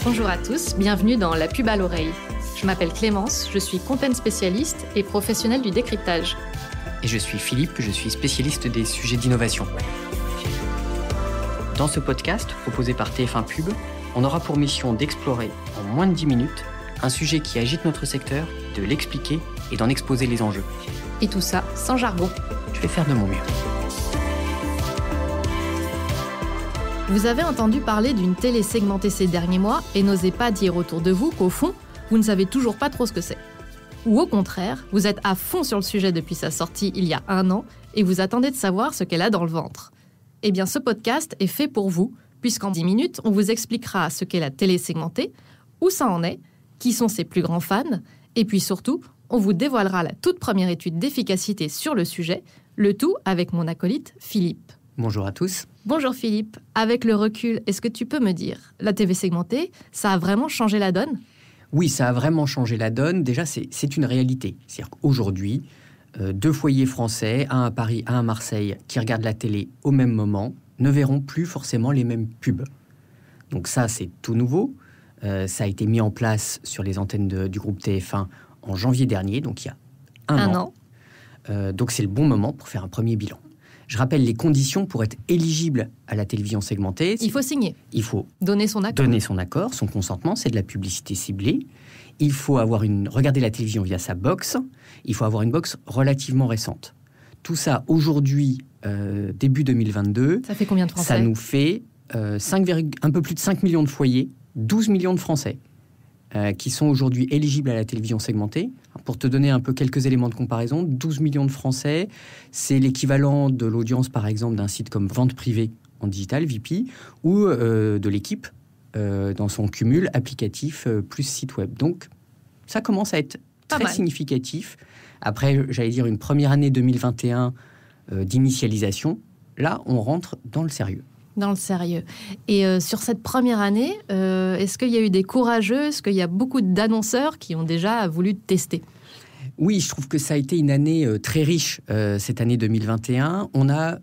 Bonjour à tous, bienvenue dans La Pub à l'oreille. Je m'appelle Clémence, je suis content spécialiste et professionnelle du décryptage. Et je suis Philippe, je suis spécialiste des sujets d'innovation. Dans ce podcast, proposé par TF1 Pub, on aura pour mission d'explorer, en moins de 10 minutes, un sujet qui agite notre secteur, de l'expliquer et d'en exposer les enjeux. Et tout ça sans jargon. Je vais faire de mon mieux. Vous avez entendu parler d'une télé segmentée ces derniers mois et n'osez pas dire autour de vous qu'au fond, vous ne savez toujours pas trop ce que c'est. Ou au contraire, vous êtes à fond sur le sujet depuis sa sortie il y a 1 an et vous attendez de savoir ce qu'elle a dans le ventre. Eh bien, ce podcast est fait pour vous, puisqu'en 10 minutes, on vous expliquera ce qu'est la télé segmentée, où ça en est, qui sont ses plus grands fans, et puis surtout, on vous dévoilera la toute première étude d'efficacité sur le sujet, le tout avec mon acolyte Philippe. Bonjour à tous. Bonjour Philippe. Avec le recul, est-ce que tu peux me dire, la TV segmentée, ça a vraiment changé la donne ? Oui, ça a vraiment changé la donne. Déjà, c'est une réalité. C'est-à-dire qu'aujourd'hui, 2 foyers français, un à Paris, un à Marseille, qui regardent la télé au même moment, ne verront plus forcément les mêmes pubs. Donc ça, c'est tout nouveau. Ça a été mis en place sur les antennes du groupe TF1 en janvier dernier, donc il y a un an. Donc c'est le bon moment pour faire un premier bilan. Je rappelle les conditions pour être éligible à la télévision segmentée. Il faut signer. Il faut donner son accord. Son consentement, c'est de la publicité ciblée. Il faut regarder la télévision via sa box. Il faut avoir une box relativement récente. Tout ça, aujourd'hui, début 2022. Ça fait combien de Français ? Ça nous fait un peu plus de 5 millions de foyers, 12 millions de Français qui sont aujourd'hui éligibles à la télévision segmentée. Pour te donner un peu quelques éléments de comparaison, 12 millions de Français, c'est l'équivalent de l'audience, par exemple, d'un site comme Vente Privée en digital, VP, ou de l'équipe dans son cumul applicatif plus site web. Donc, ça commence à être très significatif. Après, j'allais dire, une première année 2021 d'initialisation, là, on rentre dans le sérieux. Dans le sérieux. Et sur cette première année, est-ce qu'il y a eu des courageux ? Est-ce qu'il y a beaucoup d'annonceurs qui ont déjà voulu tester ? Oui, je trouve que ça a été une année très riche, cette année 2021. On a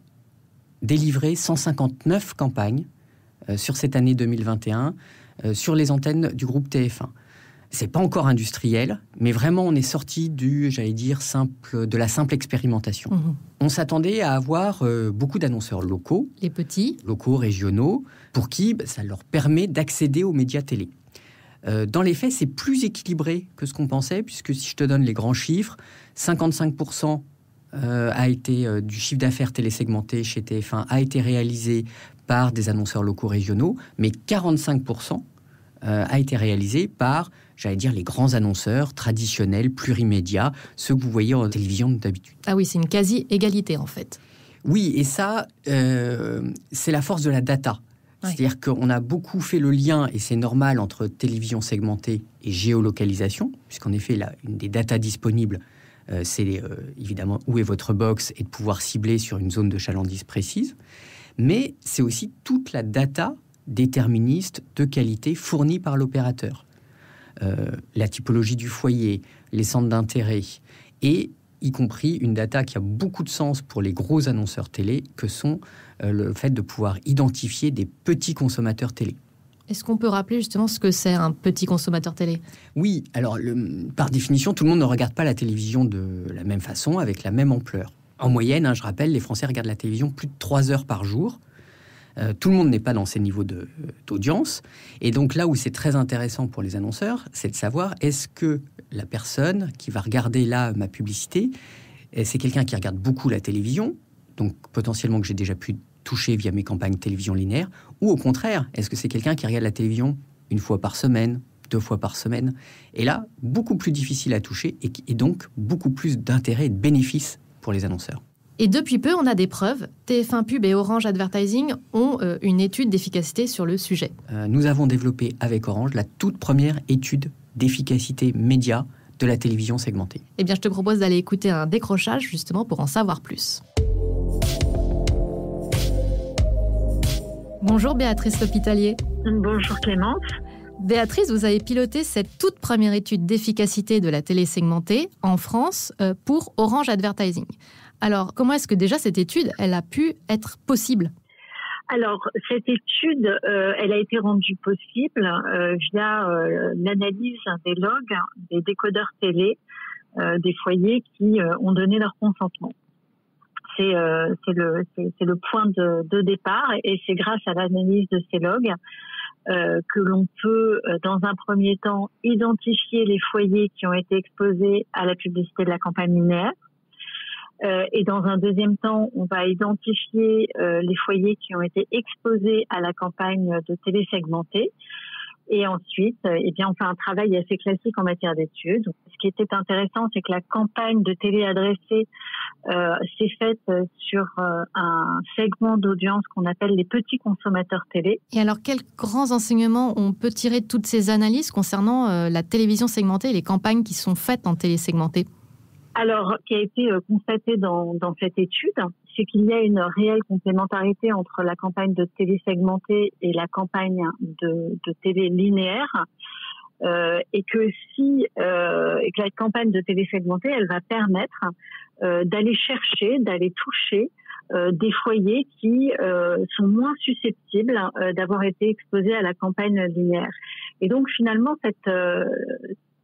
délivré 159 campagnes sur cette année 2021 sur les antennes du groupe TF1. C'est pas encore industriel, mais vraiment on est sorti de la simple expérimentation. Mmh. On s'attendait à avoir beaucoup d'annonceurs locaux, les petits, locaux, régionaux, pour qui ça leur permet d'accéder aux médias télé. Dans les faits, c'est plus équilibré que ce qu'on pensait, puisque si je te donne les grands chiffres, 55% a été du chiffre d'affaires télésegmenté chez TF1 a été réalisé par des annonceurs locaux régionaux, mais 45% a été réalisé par, les grands annonceurs traditionnels, plurimédias, ceux que vous voyez en télévision d'habitude. Ah oui, c'est une quasi-égalité en fait. Oui, et ça, c'est la force de la data. Ouais. C'est-à-dire qu'on a beaucoup fait le lien, et c'est normal, entre télévision segmentée et géolocalisation, puisqu'en effet, une des datas disponibles, c'est évidemment où est votre box et de pouvoir cibler sur une zone de chalandise précise. Mais c'est aussi toute la data déterministe de qualité fournie par l'opérateur. La typologie du foyer, les centres d'intérêt, et y compris une data qui a beaucoup de sens pour les gros annonceurs télé, que sont le fait de pouvoir identifier des petits consommateurs télé. Est-ce qu'on peut rappeler justement ce que c'est un petit consommateur télé ? Oui, alors par définition, tout le monde ne regarde pas la télévision de la même façon, avec la même ampleur. En moyenne, je rappelle, les Français regardent la télévision plus de 3 heures par jour. Tout le monde n'est pas dans ces niveaux d'audience. Et donc là où c'est très intéressant pour les annonceurs, c'est de savoir, est-ce que la personne qui va regarder là ma publicité, c'est quelqu'un qui regarde beaucoup la télévision, donc potentiellement que j'ai déjà pu toucher via mes campagnes télévision linéaire, ou au contraire, est-ce que c'est quelqu'un qui regarde la télévision 1 fois par semaine, 2 fois par semaine ? Et là, beaucoup plus difficile à toucher et donc beaucoup plus d'intérêt et de bénéfices pour les annonceurs. Et depuis peu, on a des preuves. TF1 Pub et Orange Advertising ont une étude d'efficacité sur le sujet. Nous avons développé avec Orange la toute première étude d'efficacité média de la télévision segmentée. Eh bien, je te propose d'aller écouter un décrochage justement pour en savoir plus. Bonjour Béatrice L'Hôpitalier. Bonjour Clémence. Béatrice, vous avez piloté cette toute première étude d'efficacité de la télé segmentée en France pour Orange Advertising. Alors, comment est-ce que déjà cette étude, elle a pu être possible ? Alors, cette étude, elle a été rendue possible via l'analyse des logs des décodeurs télé des foyers qui ont donné leur consentement. C'est le point de départ, et c'est grâce à l'analyse de ces logs que l'on peut, dans un premier temps, identifier les foyers qui ont été exposés à la publicité de la campagne linéaire. Et dans un deuxième temps, on va identifier les foyers qui ont été exposés à la campagne de télé segmentée. Et ensuite, on fait un travail assez classique en matière d'études. Ce qui était intéressant, c'est que la campagne de télé adressée s'est faite sur un segment d'audience qu'on appelle les petits consommateurs télé. Et alors, quels grands enseignements on peut tirer de toutes ces analyses concernant la télévision segmentée et les campagnes qui sont faites en télé segmentée ? Alors, ce qui a été constaté dans cette étude, c'est qu'il y a une réelle complémentarité entre la campagne de télé segmentée et la campagne de télé linéaire, et que la campagne de télé segmentée, elle va permettre d'aller chercher, d'aller toucher des foyers qui sont moins susceptibles d'avoir été exposés à la campagne linéaire. Et donc finalement,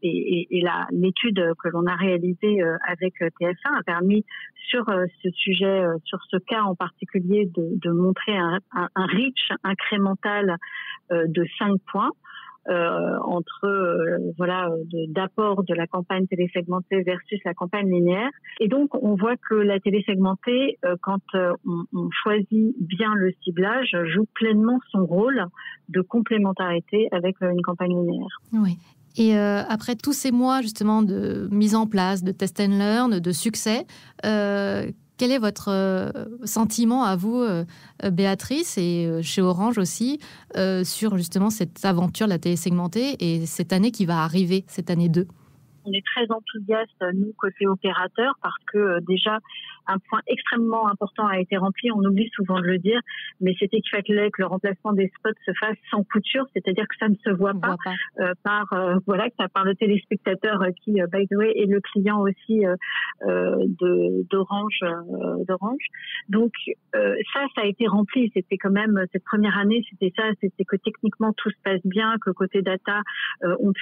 l'étude que l'on a réalisée avec TF1 a permis sur ce sujet, sur ce cas en particulier, de montrer un reach incrémental de 5 points d'apport de la campagne télésegmentée versus la campagne linéaire. Et donc, on voit que la télésegmentée, quand on choisit bien le ciblage, joue pleinement son rôle de complémentarité avec une campagne linéaire. Oui. Et après tous ces mois justement de mise en place, de test and learn, de succès, quel est votre sentiment à vous, Béatrice, et chez Orange aussi, sur justement cette aventure de la télé segmentée et cette année qui va arriver, cette année 2 ? On est très enthousiastes, nous, côté opérateur, parce que déjà, un point extrêmement important a été rempli, on oublie souvent de le dire, mais c'était qu'il fallait que le remplacement des spots se fasse sans couture, c'est-à-dire que ça ne se voit pas par le téléspectateur qui, by the way, est le client aussi d'Orange. Donc ça a été rempli. C'était quand même cette première année, c'était que techniquement tout se passe bien, que côté data on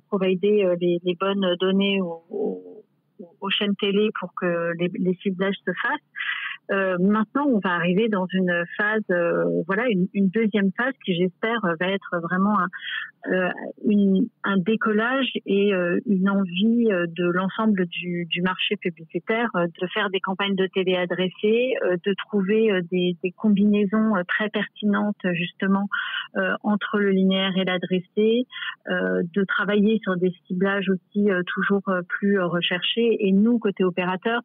provider les bonnes données aux chaînes télé pour que les ciblages se fassent. Maintenant, on va arriver dans une phase, une deuxième phase qui, j'espère, va être vraiment un décollage et une envie de l'ensemble du marché publicitaire de faire des campagnes de télé adressées, de trouver des combinaisons très pertinentes justement entre le linéaire et l'adressé, de travailler sur des ciblages aussi toujours plus recherchés. Et nous, côté opérateur,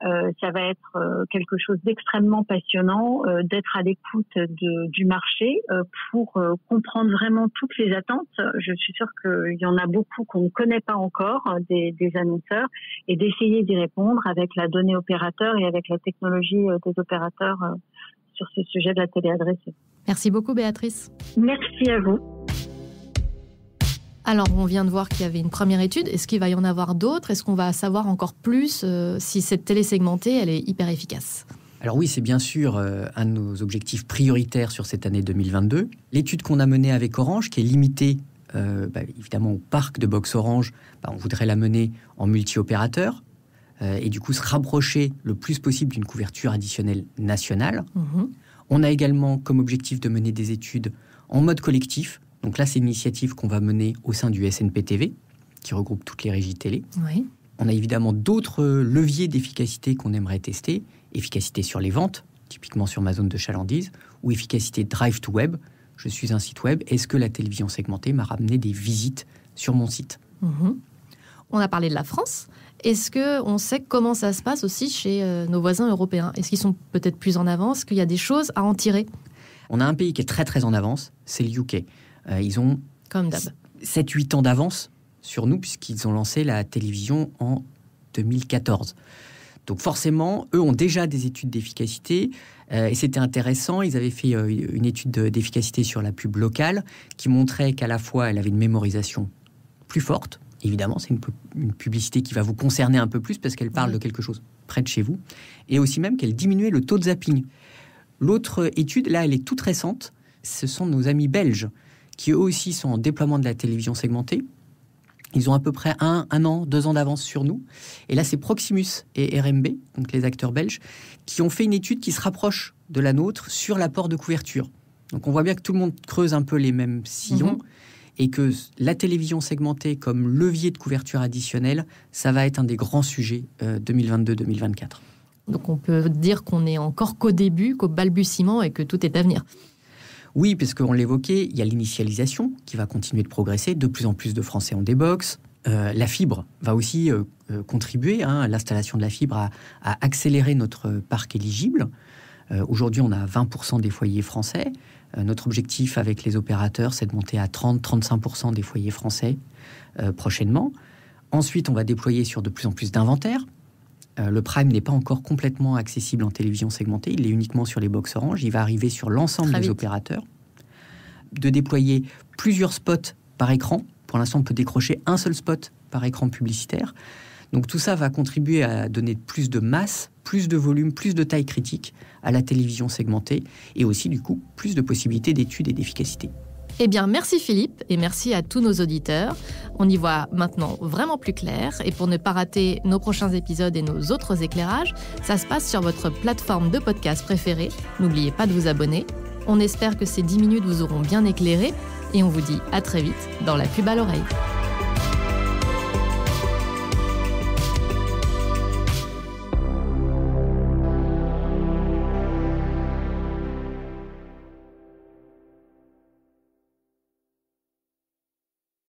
ça va être quelque chose d'extrêmement passionnant, d'être à l'écoute du marché pour comprendre vraiment toutes les attentes. Je suis sûre qu'il y en a beaucoup qu'on ne connaît pas encore des annonceurs, et d'essayer d'y répondre avec la donnée opérateur et avec la technologie des opérateurs sur ce sujet de la télé adressée. Merci beaucoup, Béatrice. Merci à vous. Alors, on vient de voir qu'il y avait une première étude. Est-ce qu'il va y en avoir d'autres ? Est-ce qu'on va savoir encore plus si cette télé segmentée, elle est hyper efficace ? Alors oui, c'est bien sûr un de nos objectifs prioritaires sur cette année 2022. L'étude qu'on a menée avec Orange, qui est limitée évidemment au parc de box Orange, on voudrait la mener en multi-opérateur et du coup se rapprocher le plus possible d'une couverture additionnelle nationale. Mmh. On a également comme objectif de mener des études en mode collectif. Donc là, c'est une initiative qu'on va mener au sein du SNPTV, qui regroupe toutes les régies télé. Oui. On a évidemment d'autres leviers d'efficacité qu'on aimerait tester. Efficacité sur les ventes, typiquement sur ma zone de chalandise, ou efficacité drive to web. Je suis un site web. Est-ce que la télévision segmentée m'a ramené des visites sur mon site ? On a parlé de la France. Est-ce qu'on sait comment ça se passe aussi chez nos voisins européens ? Est-ce qu'ils sont peut-être plus en avance ? Est-ce qu'il y a des choses à en tirer ? On a un pays qui est très très en avance, c'est le UK. Ils ont 7-8 ans d'avance sur nous, puisqu'ils ont lancé la télévision en 2014. Donc forcément, eux ont déjà des études d'efficacité. Et c'était intéressant, ils avaient fait une étude d'efficacité sur la pub locale qui montrait qu'à la fois, elle avait une mémorisation plus forte. Évidemment, c'est une publicité qui va vous concerner un peu plus parce qu'elle parle de quelque chose près de chez vous. Et aussi même qu'elle diminuait le taux de zapping. L'autre étude, là, elle est toute récente. Ce sont nos amis belges qui, eux aussi, sont en déploiement de la télévision segmentée. Ils ont à peu près 1 an, 2 ans d'avance sur nous. Et là, c'est Proximus et RMB, donc les acteurs belges, qui ont fait une étude qui se rapproche de la nôtre sur l'apport de couverture. Donc on voit bien que tout le monde creuse un peu les mêmes sillons et que la télévision segmentée comme levier de couverture additionnelle, ça va être un des grands sujets 2022-2024. Donc on peut dire qu'on n'est encore qu'au début, qu'au balbutiement et que tout est à venir. Oui, parce qu'on l'évoquait, il y a l'initialisation qui va continuer de progresser. De plus en plus de Français ont des box. La fibre va aussi contribuer. L'installation de la fibre à accélérer notre parc éligible. Aujourd'hui, on a 20% des foyers français. Notre objectif avec les opérateurs, c'est de monter à 30-35% des foyers français prochainement. Ensuite, on va déployer sur de plus en plus d'inventaires. Le Prime n'est pas encore complètement accessible en télévision segmentée. Il est uniquement sur les box Orange. Il va arriver sur l'ensemble des opérateurs. De déployer plusieurs spots par écran. Pour l'instant, on peut décrocher un seul spot par écran publicitaire. Donc tout ça va contribuer à donner plus de masse, plus de volume, plus de taille critique à la télévision segmentée et aussi, du coup, plus de possibilités d'études et d'efficacité. Eh bien, merci Philippe et merci à tous nos auditeurs. On y voit maintenant vraiment plus clair. Et pour ne pas rater nos prochains épisodes et nos autres éclairages, ça se passe sur votre plateforme de podcast préférée. N'oubliez pas de vous abonner. On espère que ces 10 minutes vous auront bien éclairé et on vous dit à très vite dans La Pub à l'oreille.